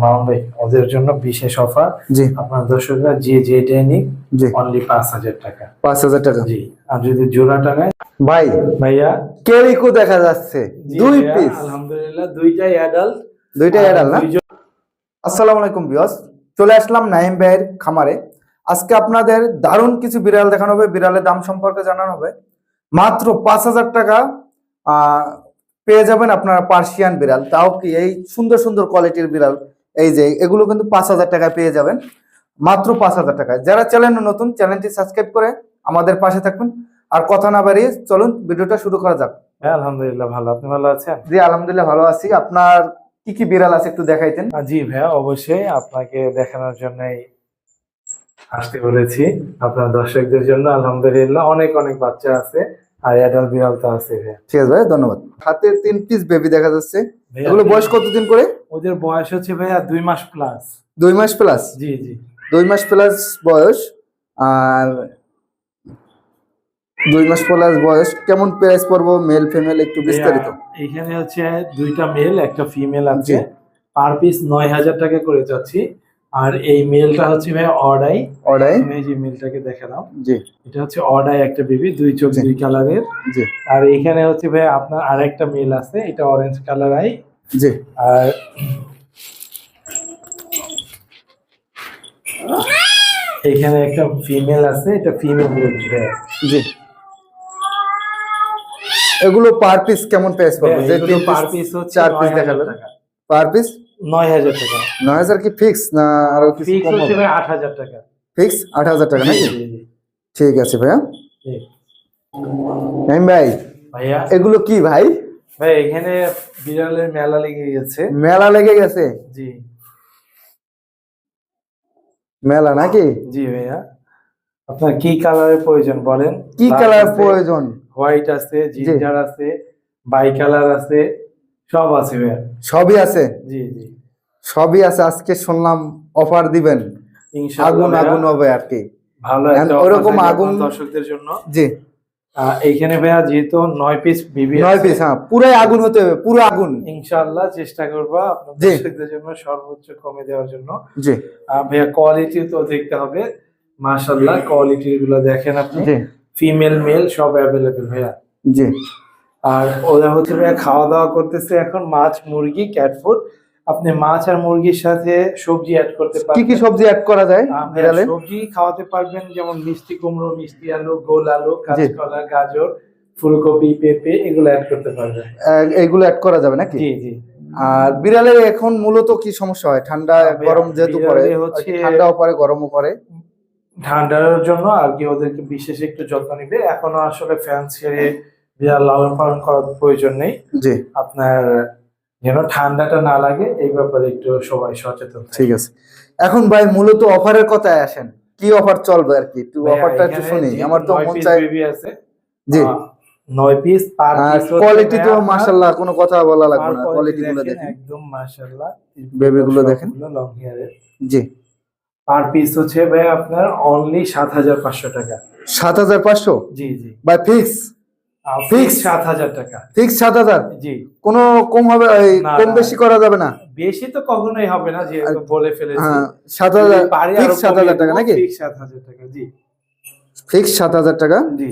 মামুন ভাই, ওদের জন্য বিশেষ অফার। জি, আপনার দর্শকরা যে যেটাই নিক, জি, অনলি 5,000 টাকা। 5,000 টাকা। জি, আর যদি জোড়াটা নেয় ভাই ভাইয়া, কেরিকো দেখা যাচ্ছে জি 2 ভাইয়া, পিস, আলহামদুলিল্লাহ দুইটাই অ্যাডাল্ট। দুইটাই আর অ্যাডাল্ট না? আসসালামু আলাইকুম ভিউয়ার্স, চলে আসলাম নাইম ভাইয়ের খামারে। আজকে আপনাদের দারুণ কিছু বিড়াল দেখানো হবে, বিড়ালের দাম সম্পর্কে জানানো হবে। মাত্র 5,000 টাকা পেয়ে যাবেন আপনারা পার্সিয়ান বিড়াল, তাও কি এই সুন্দর সুন্দর কোয়ালিটির বিড়াল। এই যে এগুলো কিন্তু 5,000 টাকায় পেয়ে যাবেন, মাত্র 5,000 টাকায়। যারা চ্যানেলে নতুন, চ্যানেলটি সাবস্ক্রাইব করে আমাদের পাশে থাকুন। আর কথা না বাড়িয়ে চলুন ভিডিওটা শুরু করা যাক। হ্যাঁ, আলহামদুলিল্লাহ ভালো। আপনি ভালো আছেন? জি আলহামদুলিল্লাহ ভালো আছি। আপনার কি কি বিড়াল আছে একটু দেখাইতেন। জি ভাইয়া, অবশ্যই আপনাকে দেখানোর জন্যই আসতে বলেছি। আপনার দর্শকদের জন্য আলহামদুলিল্লাহ অনেক অনেক বাচ্চা আছে, আর অ্যাডাল্ট বিড়াল তো আছে ভাইয়া। ঠিক আছে ভাই, ধন্যবাদ। হাতে 3 পিস বেবি দেখা যাচ্ছে। ভাইয়া, এগুলো বয়স কতদিন করে? ওদের বয়স হচ্ছে ভাইয়া 2 মাস প্লাস। 2 মাস প্লাস? জি জি, 2 মাস প্লাস বয়স। আর 2 মাস প্লাস বয়স, কেমন প্রাইস পড়বো মেল ফিমেল একটু বিস্তারিত? এখানে হচ্ছে দুইটা মেল একটা ফিমেল আছে, জি। পার পিস 9,000 টাকা করে যাচ্ছি। আর এই মেলটা হচ্ছে ভাই অর্ডাই। অর্ডাই? তুমি এই যে মেলটাকে দেখে নাও, জি এটা হচ্ছে অর্ডাই একটা বেবি, দুই চোখ জি। দুই কালারের। জি আর এখানে হচ্ছে ভাই আপনার আরেকটা মেল আছে, এটা অরেঞ্জ কালার আই। জি। আর এখানে একটা ফিমেল আছে, এটা ফিমেল ভাই। জি। এগুলো পার পিস কেমন প্রাইস পড়বে? যে এগুলো পার পিস হচ্ছে 4 পিস 9,000 দেখাবেন, টাকা। পার পিস 9,000 টাকা। 9,000 কি ফিক্স না আরো কিছু ফিক্স কম হচ্ছে হবে? ভাই 8,000 টাকা। ফিক্স 8,000 টাকা জি নাকি? জি জি ঠিক আছে ভাইয়া। জি। নাইম ভাই, ভাইয়া, এগুলো কি ভাই? ভাই এখানে বিড়ালের মেলা লেগে গেছে। মেলা লেগে গেছে? জি মেলা নাকি? জি ভাইয়া, আপনার কি কালারের প্রয়োজন বলেন? কি কালার প্রয়োজন? হোয়াইট আছে, জিঞ্জার আছে, বাই কালার আছে, সব আছে ভাইয়া। সবই আছে? জি জি, সবই আছে। আজকে শুনলাম অফার দিবেন, ইনশাআল্লাহ আগুন ভাইয়া, আগুন হবে আর কি। ভালো একটা ওরকম offer থাকবে আগুন আপনার দর্শকদের জন্য। জি। এইখানে ভাইয়া যেহেতু 9 পিস বিবি 9 আছে, পিস, হ্যাঁ পুরাই আগুন হতে হবে, পুরো আগুন। ইনশাআল্লাহ চেষ্টা করবো আপনার জি দর্শকদের জন্য সর্বোচ্চ কমে দেওয়ার জন্য। জি ভাইয়া কোয়ালিটি তো দেখতে হবে, মাশাআল্লাহ কোয়ালিটি গুলো দেখেন আপনি। জি ফিমেল মেল সব অ্যাভেলেবেল ভাইয়া। জি। আর ওরা হচ্ছে ভাইয়া খাওয়া দাওয়া করতেছে এখন মাছ মুরগি ক্যাট ফুড। আপনি মাছ আর মুরগির সাথে সবজি অ্যাড করতে কি পারবেন। কি সবজি অ্যাড করা যায় ভাইয়া বিড়ালে? সবজি খাওয়াতে পারবেন, যেমন মিষ্টি কুমড়ো, মিষ্টি আলু, গোল আলু, জি। কাঁচকলা, গাজর, ফুলকপি, পেঁপে এগুলো অ্যাড করতে পারবেন। এইগুলো অ্যাড করা যাবে নাকি? জি জি। আর বিড়ালের এখন মূলত কি সমস্যা হয়? ঠান্ডা গরম যেহেতু পড়ে, বিড়ালে হচ্ছে ঠান্ডাও পড়ে গরমও পড়ে। ঠান্ডার জন্য আর কি ওদেরকে বিশেষ একটু যত্ন নিবে। এখনো আসলে ফ্যান ছেড়ে বিড়াল লালন পালন করার প্রয়োজন নেই। জি আপনার যেন ঠান্ডাটা না লাগে এই ব্যাপারে একটু সবাই সচেতন থাকে। ঠিক আছে। এখন ভাই মূলত অফারের কথায় আসেন, কি অফার চলবে আর কি, একটু ভাইয়া, অফারটা একটু এখানে শুনি, যেহেতু আমার তো 9 মন পিস চায়। বেবি আছে, জি। 9 পিস পার আর পিস কোয়ালিটি তো মাশাআল্লাহ, কোনো কথা বলা লাগবে না, কোয়ালিটি গুলো দেখেন দেখেন, একদম মাশাআল্লাহ। বেবি গুলো দেখেন। লং হেয়ারের জি। পার পিস হচ্ছে ভাই আপনার অনলি 7,500 টাকা। 7,500? জি জি, ভাই ফিক্স? ফিক্স 7,000 টাকা। ফিক্স 7,000? জি, কোনো কম হবে? না কম না, বেশি করা যাবে না? বেশি তো কখনোই হবে না, যেহেতু বলে ফেলেছি। হ্যাঁ 7,000 পারি আরো ফিক্স 7,000 টাকা নাকি? ফিক্স 7,000 টাকা। জি ফিক্স 7,000 টাকা। জি,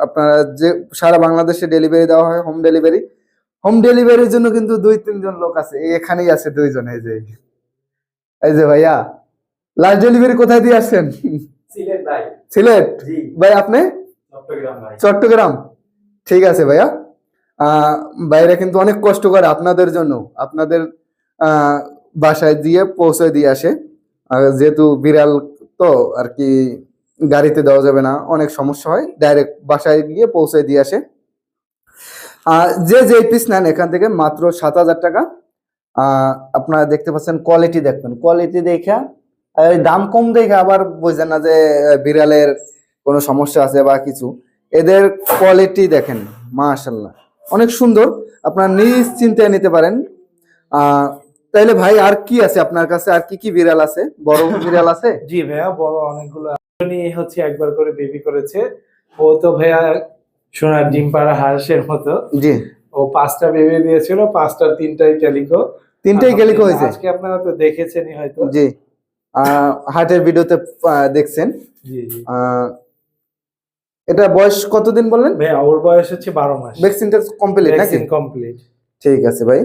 আপনারা যে সারা বাংলাদেশে ডেলিভারি দেওয়া হয়, হোম ডেলিভারি। হোম ডেলিভারির জন্য কিন্তু 2-3 জন লোক আছে, এখানেই আছে 2 জন। এই যে ভাইয়া, লাস্ট ডেলিভারি কোথায় দিয়ে আসছেন? সিলেট ভাই। সিলেট? জি ভাই আপনি? চট্টগ্রাম ভাই। চট্টগ্রাম? ঠিক আছে ভাইয়া। ভাইরা কিন্তু অনেক কষ্ট করে আপনাদের জন্য, আপনাদের আহ, বাসায় দিয়ে পৌঁছে দিয়ে আসে। যেহেতু বিড়াল তো আর কি গাড়িতে দেওয়া যাবে না, অনেক সমস্যা হয়, ডাইরেক্ট বাসায় গিয়ে পৌঁছে দিয়ে আসে। যে যে পিস নেন এখান থেকে মাত্র 7,000 টাকা। আপনারা দেখতে পাচ্ছেন, কোয়ালিটি দেখবেন, কোয়ালিটি দেখা দাম কম দেখে আবার বুঝছেন না যে বিড়ালের কোনো সমস্যা আছে বা কিছু। এদের কোয়ালিটি দেখেন, মাশাআল্লাহ অনেক সুন্দর, আপনারা নিজ চিন্তায় নিতে পারেন। তাইলে ভাই আর কি আছে আপনার কাছে? আর কি কি বিড়াল আছে? বড় বিড়াল আছে? জি ভাইয়া, বড় অনেকগুলো হচ্ছে একবার করে বেবি করেছে। ও তো ভাইয়া সোনার ডিম পাড়া হাঁসের মতো। জি। ও 5টা বেবি দিয়েছিল, 5টার 3টাই ক্যালিকো। তিনটেই ক্যালিকো হয়েছে। আজকে আপনারা তো দেখেছেনই হয়তো। জি, হাটের ভিডিওতে দেখছেন। জি জি এটা বয়স কতদিন বললেন? ভাইয়া ওর বয়স হচ্ছে 12 মাস। ভ্যাকসিনটা কমপ্লিট নাকি? Vaccine complete. ঠিক আছে ভাই।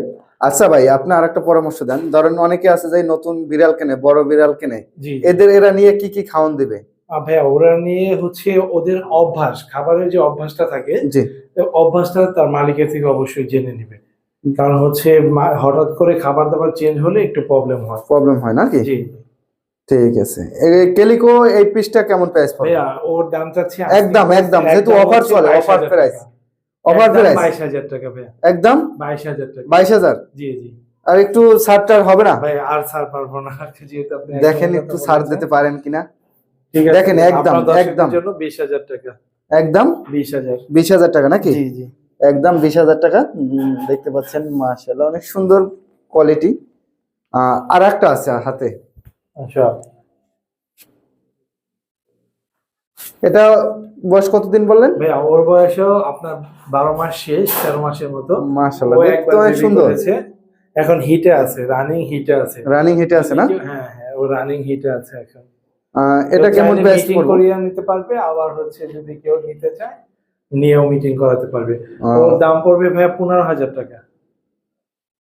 আচ্ছা ভাই, আপনি আরেকটা পরামর্শ দেন। ধরেন অনেকে আছে যে নতুন বিড়াল কেনে, বড় বিড়াল কেনে, জি এরা নিয়ে কি কি খাওয়ান দিবে? ভাইয়া ওরা নিয়ে হচ্ছে ওদের অভ্যাস, খাবারের যে অভ্যাসটা থাকে, জি, এই অভ্যাসটা তার মালিকের থেকে অবশ্যই জেনে নেবে। কারণ হচ্ছে হঠাৎ করে খাবার দাবার চেঞ্জ হলে একটু প্রবলেম হয় নাকি? জি ঠিক আছে। এই ক্যালিকো এই পিসটা কেমন প্রাইস পড়বে? ভাইয়া ওর দাম চাচ্ছি একদম যেহেতু অফার চলে, অফার প্রাইস। অফার প্রাইস 22,000 টাকা ভাইয়া। একদম 22,000 টাকা। 22,000। জি জি আর একটু ছাড়টার হবে না? ভাই আর ছাড় পারবো না, যেহেতু আপনি দেখেন একদম একটু কথা ছাড় বলেছেন। দিতে পারেন কিনা। ঠিক আছে দেখেন একদম আপনার দর্শকদের একদম জন্য 20,000 টাকা। একদম 20,000। 20,000 টাকা নাকি? জি জি একদম 20,000 টাকা। দেখতে পাচ্ছেন মাশাআল্লাহ অনেক সুন্দর কোয়ালিটি। আর একটা আছে হাতে, আচ্ছা এটা বয়স কতদিন বললেন? ভাইয়া ওর বয়সও আপনার 12 মাস শেষ, 13 মাসের মতো। মাশাআল্লাহ ও দেখতে একবার অনেক বেবি সুন্দর। করেছে, এখন হিটে আছে, রানিং হিটে আছে। রানিং হিটে আছে না? হ্যাঁ হ্যাঁ ও রানিং হিটে আছে এখন। এটা কেমন প্রাইস মিটিং পড়বে? করিয়ে নিতে পারবে, আবার হচ্ছে যদি কেউ নিতে চায় নিয়েও মিটিং করাতে পারবে। আহ, ওর দাম পড়বে ভাইয়া 15,000 টাকা।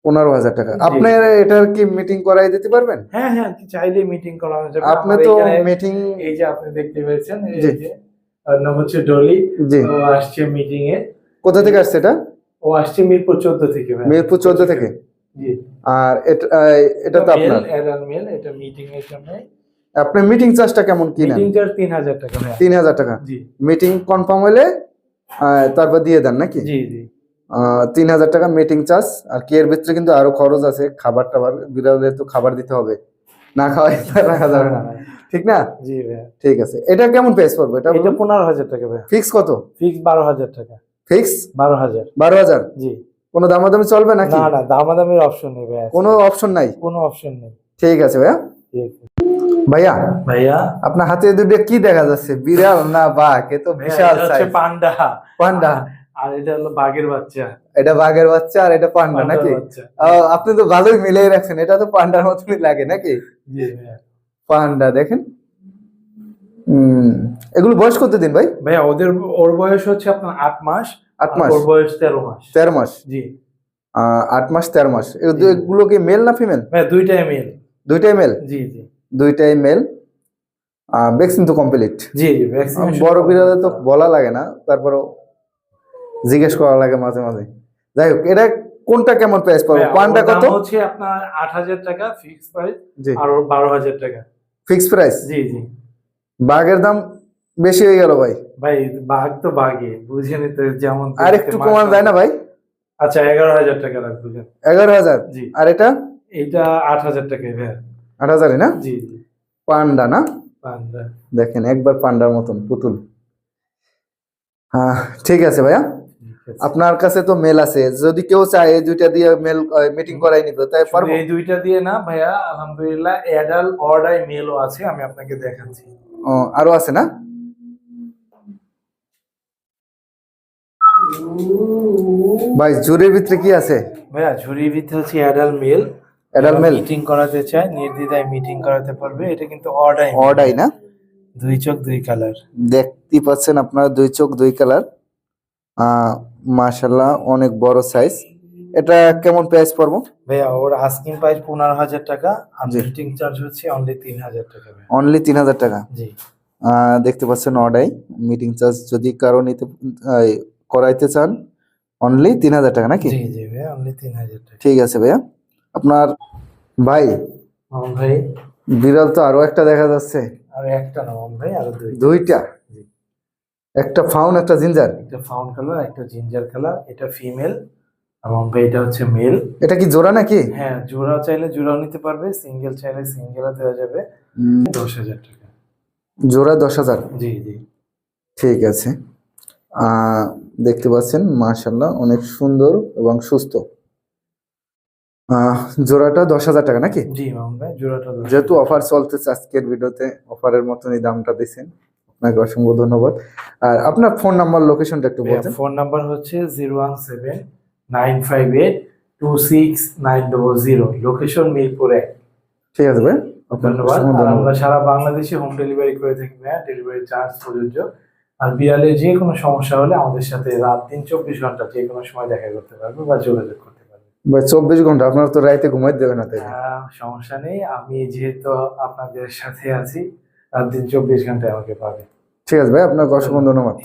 15,000 টাকা। জি। আপনি এটার কি মিটিং করাই দিতে পারবেন? হ্যাঁ হ্যাঁ চাইলে মিটিং করানো যাবে। আপনি আমার তো এখানে মিটিং, এই যে আপনি দেখতে পেয়েছেন, এই জি। যে ওর নাম হচ্ছে ডলি। জি। ও আসছে মিটিং এ। কোথা থেকে আসছে এটা? ও আসছে মিরপুর 14 থেকে ভাই। মিরপুর 14 থেকে। জি আর এটা তো আপনার, মেল, এটা মিটিং এর জন্য। আপনি মিটিং চার্জটা কেমন কি নেন? মিটিং চার্জ 3,000 টাকা ভাই। 3,000 টাকা। জি মিটিং কনফার্ম হলে তারপর দিয়ে দেন নাকি? জি জি 3,000 টাকা মিটিং চার্জ। আর কি এর ভিতরে কিন্তু আরো খরচ আছে, খাবার টাবার, বিড়ালের তো খাবার দিতে হবে, না খাওয়াই রাখা যাবে না, ঠিক না? জি ভাই। ঠিক আছে। এটা কেমন প্রাইস পড়বে? এটা 15,000 টাকা ভাই। ফিক্স কত? ফিক্স 12,000 টাকা। ফিক্স 12,000। 12,000। জি কোনো দামাদামি চলবে নাকি? না না দামাদামির অপশন নেই ভাই। কোনো অপশন নাই? কোনো অপশন নেই। ঠিক আছে ভাইয়া। ঠিক আছে ভাইয়া ভাইয়া। আপনার হাতে দুটো কি দেখা যাচ্ছে, বিড়াল না বাঘ? এ তো বিশাল এটা হচ্ছে সাইজ। পান্ডা। পান্ডা। আর এটা হলো বাঘের বাচ্চা। এটা বাঘের বাচ্চা আর এটা পান্ডা পান্ডার নাকি? বাচ্চা। আপনি তো ভালোই মিলিয়ে রাখছেন, এটা তো পান্ডার মতনই লাগে নাকি? জি ভাইয়া। পান্ডা দেখেন। এগুলো বয়স কতদিন ভাই? ভাইয়া ওর বয়স হচ্ছে আপনার 8 মাস। 8 মাস। ওর বয়স 13 মাস। 13 মাস। জি 8 মাস 13 মাস। জি। এগুলো কি মেল না ফিমেল? ভাইয়া দুইটাই মেল। দুইটাই মেল। জি জি দুইটাই মেল। ভ্যাকসিন তো কমপ্লিট। জি জি ভ্যাকসিনেশন। বড় বিড়ালে তো বলা লাগে না, তারপরও জিজ্ঞেস করা লাগে মাঝে মাঝে। যাই হোক, এটা কোনটা কেমন প্রাইস পড়বে? পান্ডা কত? হচ্ছে আপনার 8,000 টাকা ফিক্স প্রাইস। জি। আর ওর 12,000 টাকা ফিক্স প্রাইস। জি জি বাঘের দাম বেশি হয়ে গেল ভাই। ভাই বাঘ তো বাঘই, বুঝে নিতে যেমন। আর একটু কমান যায় না ভাই? আচ্ছা 11,000 টাকা রাখবেন। 11,000। জি। আর এটা? এটা 8,000 টাকাই ভাই। 8,000 না? জি জি পান্ডা না? পান্ডা। দেখেন একবার পান্ডার মতন পুতুল। হ্যাঁ ঠিক আছে ভাইয়া। ঠিক আছে। আপনার কাছে তো মেল আছে, যদি কেউ চায় এই দুইটা দিয়ে মেল মিটিং করাই নিবে, তাই শুধু পারবো? এই দুইটা দিয়ে না ভাইয়া, আলহামদুলিল্লাহ অ্যাডাল অর্ডাই মেলও আছে, আমি আপনাকে দেখাচ্ছি। আরো আছে না? ভাই জুরের ভিতরে কি আছে? ভাইয়া ঝুড়ির ভিতরে হচ্ছে adult male. Adult male. Meeting করাতে চায় নির্দ্বিধায় মিটিং করাতে পারবে। এটা কিন্তু অর্ডাই। অর্ডাই না? 2 চোখ 2 কালার। দেখতে পাচ্ছেন আপনারা, 2 চোখ 2 কালার। মাশাআল্লাহ অনেক বড় সাইজ। এটা কেমন প্রাইস পড়বো? ভাইয়া ওর আস্কিং প্রাইস 15,000 টাকা। আর জি। মিটিং চার্জ হচ্ছে অনলি 3,000 টাকা ভাইয়া। অনলি 3,000 টাকা। জি দেখতে পাচ্ছেন অর্ডাই। মিটিং চার্জ যদি কারো নিতে করাইতে চান অনলি 3,000 টাকা নাকি? জি জি ভাইয়া অনলি 3,000 টাকা। ঠিক আছে ভাইয়া। আপনার ভাই ভাই বিড়াল তো আরো একটা দেখা যাচ্ছে। আর একটা না ভাই, আরো দুইটা। জি। একটা ফাউন একটা জিঞ্জার। একটা ফাউন্ড কালার, একটা জিঞ্জার কালার। এটা ফিমেল এবং ভাই এটা হচ্ছে মেল। এটা কি জোড়া নাকি? হ্যাঁ জোড়া চাইলে জোড়াও নিতে পারবে, সিঙ্গেল চাইলে সিঙ্গেলও দেওয়া যাবে। 10,000 টাকা। জোড়া 10,000। জি জি ঠিক আছে। দেখতে পাচ্ছেন মাশাআল্লাহ অনেক সুন্দর এবং সুস্থ। জোড়াটা 10,000 টাকা নাকি? জি মামুন ভাই জোড়াটা 10,000 যেহেতু অফার চলতেছে আজকের ভিডিওতে, অফারের মতনই দামটা দিয়েছেন, আপনাকে অসংখ্য ধন্যবাদ। আর আপনার ফোন নাম্বার লোকেশনটা একটু বলতেন। ফোন নাম্বার হচ্ছে 0179582 2690, লোকেশন মিরপুর 1। ঠিক আছে ভাই, আপনার ধন্যবাদ। অসংখ্য আর ধন্যবাদ। আমরা সারা বাংলাদেশে হোম ডেলিভারি করে থাকি ভাইয়া, ডেলিভারি চার্জ প্রযোজ্য। আর বিড়ালের যে কোনো সমস্যা হলে আমাদের সাথে রাত 3-24 ঘন্টা যে কোনো সময় দেখা করতে পারবে বা যোগাযোগ করতে পারবে। ভাই 24 ঘন্টা আপনার তো রাইতে ঘুমাইতে দেবে না তাই? সমস্যা নেই, আমি যেহেতু আপনাদের সাথে আছি, রাত দিন 24 ঘন্টায় আমাকে পাবে। ঠিক আছে ভাই, আপনাকে অসংখ্য ধন্যবাদ।